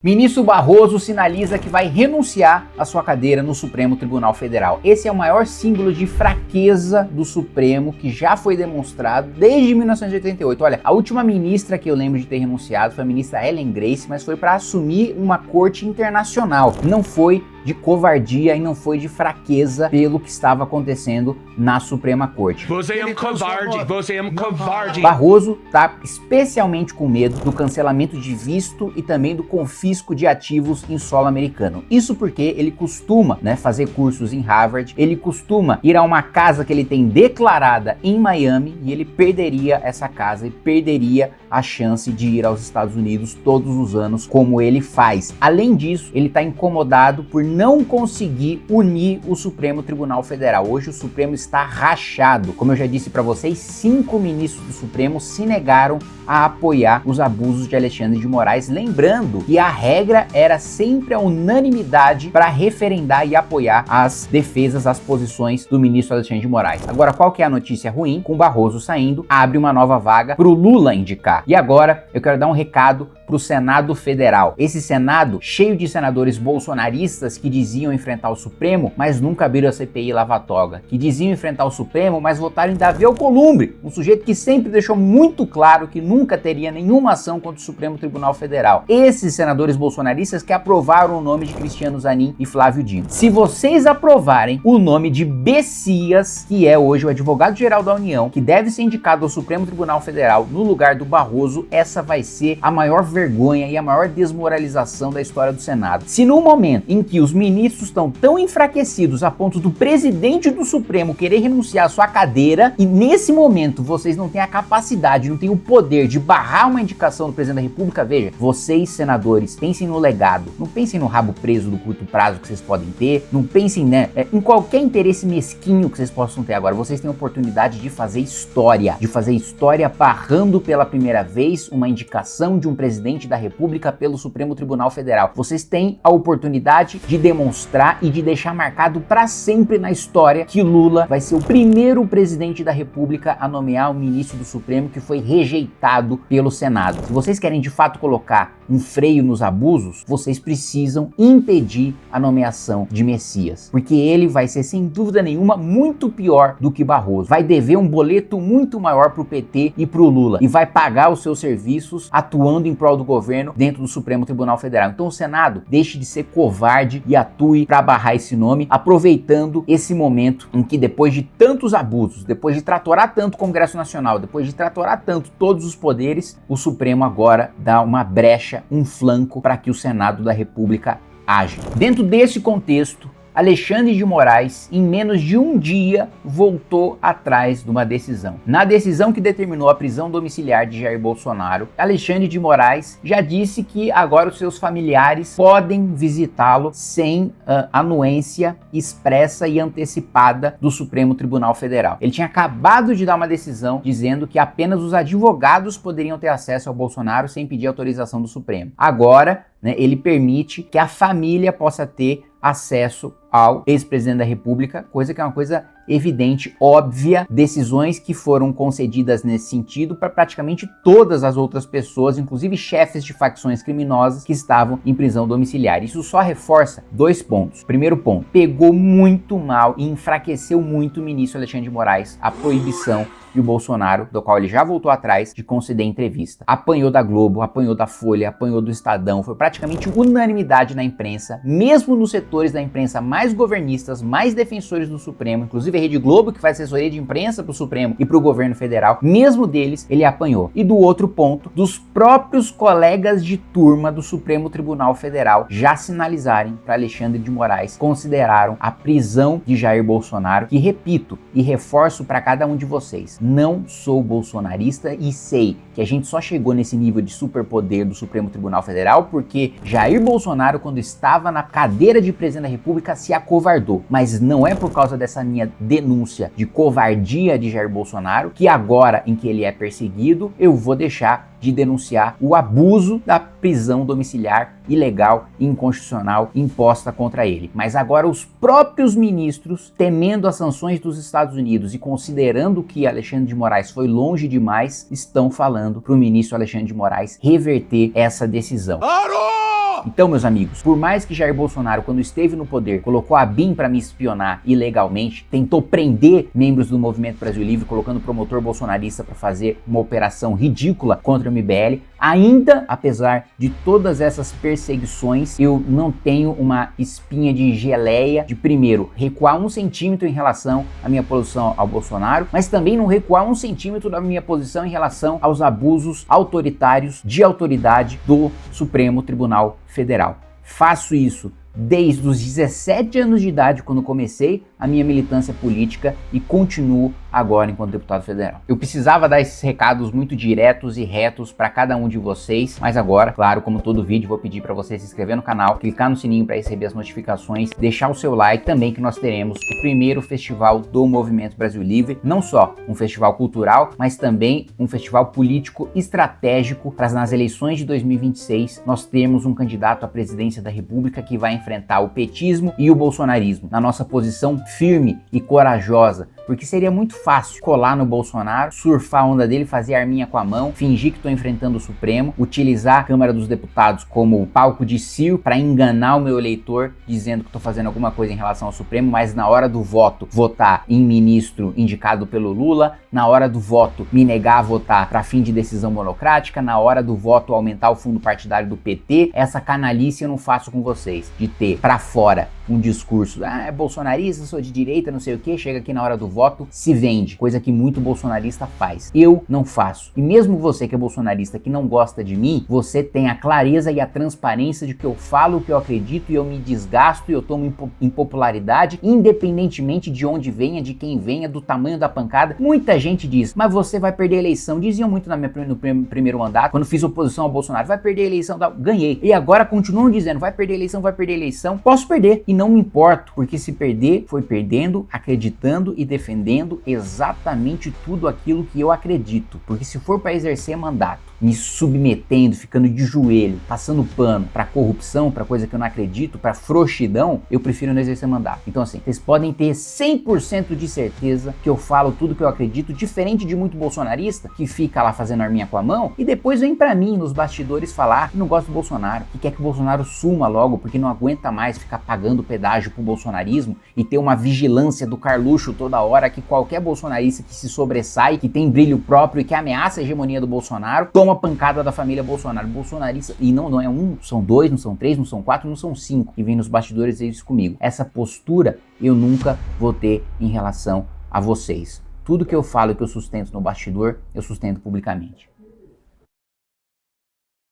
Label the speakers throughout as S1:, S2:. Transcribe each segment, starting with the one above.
S1: Ministro Barroso sinaliza que vai renunciar à sua cadeira no Supremo Tribunal Federal. Esse é o maior símbolo de fraqueza do Supremo que já foi demonstrado desde 1988. Olha, a última ministra que eu lembro de ter renunciado foi a ministra Ellen Grace, mas foi para assumir uma corte internacional. Não foi de covardia e não foi de fraqueza pelo que estava acontecendo na Suprema Corte.
S2: Você é um covarde, você é um covarde.
S1: Barroso está especialmente com medo do cancelamento de visto e também do confisco de ativos em solo americano. Isso porque ele costuma, fazer cursos em Harvard, ele costuma ir a uma casa que ele tem declarada em Miami e ele perderia essa casa e perderia a chance de ir aos Estados Unidos todos os anos como ele faz. Além disso, ele está incomodado por não conseguir unir o Supremo Tribunal Federal. Hoje o Supremo está rachado. Como eu já disse para vocês, 5 ministros do Supremo se negaram a apoiar os abusos de Alexandre de Moraes, lembrando que a regra era sempre a unanimidade para referendar e apoiar as defesas, as posições do ministro Alexandre de Moraes. Agora, qual que é a notícia ruim? Com Barroso saindo, abre uma nova vaga para o Lula indicar. E agora eu quero dar um recado para o Senado Federal. Esse Senado cheio de senadores bolsonaristas que diziam enfrentar o Supremo, mas nunca abriram a CPI Lava-Toga, que diziam enfrentar o Supremo, mas votaram em Davi Alcolumbre, um sujeito que sempre deixou muito claro que nunca teria nenhuma ação contra o Supremo Tribunal Federal. Esses senadores bolsonaristas que aprovaram o nome de Cristiano Zanin e Flávio Dino. Se vocês aprovarem o nome de Bessias, que é hoje o advogado-geral da União, que deve ser indicado ao Supremo Tribunal Federal no lugar do Barroso, essa vai ser a maior vergonha e a maior desmoralização da história do Senado. Se no momento em que os ministros estão tão enfraquecidos a ponto do presidente do Supremo querer renunciar à sua cadeira, e nesse momento vocês não têm a capacidade, não têm o poder de barrar uma indicação do presidente da República, veja, vocês senadores, pensem no legado, não pensem no rabo preso do curto prazo que vocês podem ter, não pensem em qualquer interesse mesquinho que vocês possam ter agora. Vocês têm a oportunidade de fazer história barrando pela primeira vez uma indicação de um presidente da República pelo Supremo Tribunal Federal. Vocês têm a oportunidade de demonstrar e de deixar marcado para sempre na história que Lula vai ser o primeiro presidente da República a nomear um ministro do Supremo que foi rejeitado pelo Senado. Se vocês querem de fato colocar um freio nos abusos, vocês precisam impedir a nomeação de Messias, porque ele vai ser sem dúvida nenhuma muito pior do que Barroso. Vai dever um boleto muito maior pro PT e pro Lula e vai pagar os seus serviços atuando em prol do governo dentro do Supremo Tribunal Federal. Então o Senado deixe de ser covarde e atue para barrar esse nome, aproveitando esse momento em que, depois de tantos abusos, depois de tratorar tanto o Congresso Nacional, depois de tratorar tanto todos os poderes, o Supremo agora dá uma brecha, um flanco para que o Senado da República age. Dentro desse contexto, Alexandre de Moraes, em menos de um dia, voltou atrás de uma decisão. Na decisão que determinou a prisão domiciliar de Jair Bolsonaro, Alexandre de Moraes já disse que agora os seus familiares podem visitá-lo sem anuência expressa e antecipada do Supremo Tribunal Federal. Ele tinha acabado de dar uma decisão dizendo que apenas os advogados poderiam ter acesso ao Bolsonaro sem pedir autorização do Supremo. Agora, ele permite que a família possa ter acesso ao ex-presidente da República, coisa que é uma coisa evidente, óbvia, decisões que foram concedidas nesse sentido para praticamente todas as outras pessoas, inclusive chefes de facções criminosas que estavam em prisão domiciliar. Isso só reforça 2 pontos. Primeiro ponto, pegou muito mal e enfraqueceu muito o ministro Alexandre de Moraes a proibição e o Bolsonaro, do qual ele já voltou atrás, de conceder entrevista. Apanhou da Globo, apanhou da Folha, apanhou do Estadão, foi praticamente unanimidade na imprensa, mesmo nos setores da imprensa mais governistas, mais defensores do Supremo, inclusive a Rede Globo, que faz assessoria de imprensa para o Supremo e para o governo federal, mesmo deles, ele apanhou. E do outro ponto, dos próprios colegas de turma do Supremo Tribunal Federal já sinalizarem para Alexandre de Moraes, consideraram a prisão de Jair Bolsonaro, que repito e reforço para cada um de vocês, não sou bolsonarista e sei que a gente só chegou nesse nível de superpoder do Supremo Tribunal Federal porque Jair Bolsonaro, quando estava na cadeira de presidente da República, se acovardou. Mas não é por causa dessa minha denúncia de covardia de Jair Bolsonaro que agora, em que ele é perseguido, eu vou deixar de denunciar o abuso da prisão domiciliar ilegal e inconstitucional imposta contra ele. Mas agora os próprios ministros, temendo as sanções dos Estados Unidos e considerando que Alexandre de Moraes foi longe demais, estão falando para o ministro Alexandre de Moraes reverter essa decisão.
S2: Parou!
S1: Então, meus amigos, por mais que Jair Bolsonaro, quando esteve no poder, colocou a BIM para me espionar ilegalmente, tentou prender membros do Movimento Brasil Livre, colocando promotor bolsonarista para fazer uma operação ridícula contra o MBL, ainda, apesar de todas essas perseguições, eu não tenho uma espinha de geleia de, primeiro, recuar 1 centímetro em relação à minha posição ao Bolsonaro, mas também não recuar 1 centímetro da minha posição em relação aos abusos autoritários de autoridade do Supremo Tribunal Federal. Faço isso desde os 17 anos de idade, quando comecei a minha militância política, e continuo agora enquanto deputado federal. Eu precisava dar esses recados muito diretos e retos para cada um de vocês, mas agora, claro, como todo vídeo, vou pedir para você se inscrever no canal, clicar no sininho para receber as notificações, deixar o seu like também, que nós teremos o primeiro festival do Movimento Brasil Livre, não só um festival cultural, mas também um festival político estratégico para nas eleições de 2026 nós termos um candidato à presidência da República que vai enfrentar o petismo e o bolsonarismo, na nossa posição firme e corajosa, porque seria muito fácil colar no Bolsonaro, surfar a onda dele, fazer arminha com a mão, fingir que estou enfrentando o Supremo, utilizar a Câmara dos Deputados como palco de circo para enganar o meu eleitor, dizendo que estou fazendo alguma coisa em relação ao Supremo, mas na hora do voto, votar em ministro indicado pelo Lula, na hora do voto, me negar a votar para fim de decisão monocrática, na hora do voto, aumentar o fundo partidário do PT. Essa canalice eu não faço com vocês, de ter para fora um discurso, é bolsonarista, sou de direita, não sei o que, chega aqui na hora do voto, se vende, coisa que muito bolsonarista faz. Eu não faço. E mesmo você que é bolsonarista, que não gosta de mim, você tem a clareza e a transparência de que eu falo o que eu acredito e eu me desgasto e eu tomo impopularidade, independentemente de onde venha, de quem venha, do tamanho da pancada. Muita gente diz, mas você vai perder a eleição. Diziam muito no primeiro mandato, quando fiz oposição ao Bolsonaro, vai perder a eleição, ganhei. E agora continuam dizendo, vai perder a eleição, vai perder a eleição. Posso perder e não me importo, porque se perder, foi perdendo, acreditando e defendendo exatamente tudo aquilo que eu acredito. Porque se for para exercer mandato, me submetendo, ficando de joelho, passando pano para corrupção, para coisa que eu não acredito, para frouxidão, eu prefiro não exercer mandato. Então assim, vocês podem ter 100% de certeza que eu falo tudo que eu acredito, diferente de muito bolsonarista que fica lá fazendo arminha com a mão e depois vem para mim nos bastidores falar que não gosta do Bolsonaro, que quer que o Bolsonaro suma logo porque não aguenta mais ficar pagando pedágio pro bolsonarismo e ter uma vigilância do Carluxo toda hora, que qualquer bolsonarista que se sobressai, que tem brilho próprio e que ameaça a hegemonia do Bolsonaro, toma pancada da família Bolsonaro. Bolsonarista, e não é um, são 2, não são 3, não são 4, não são 5 que vem nos bastidores dizer isso comigo. Essa postura eu nunca vou ter em relação a vocês. Tudo que eu falo e que eu sustento no bastidor, eu sustento publicamente.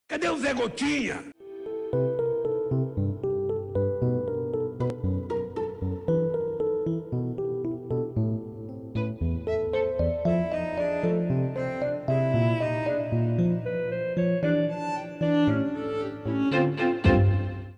S3: Cadê o Zé Gotinha?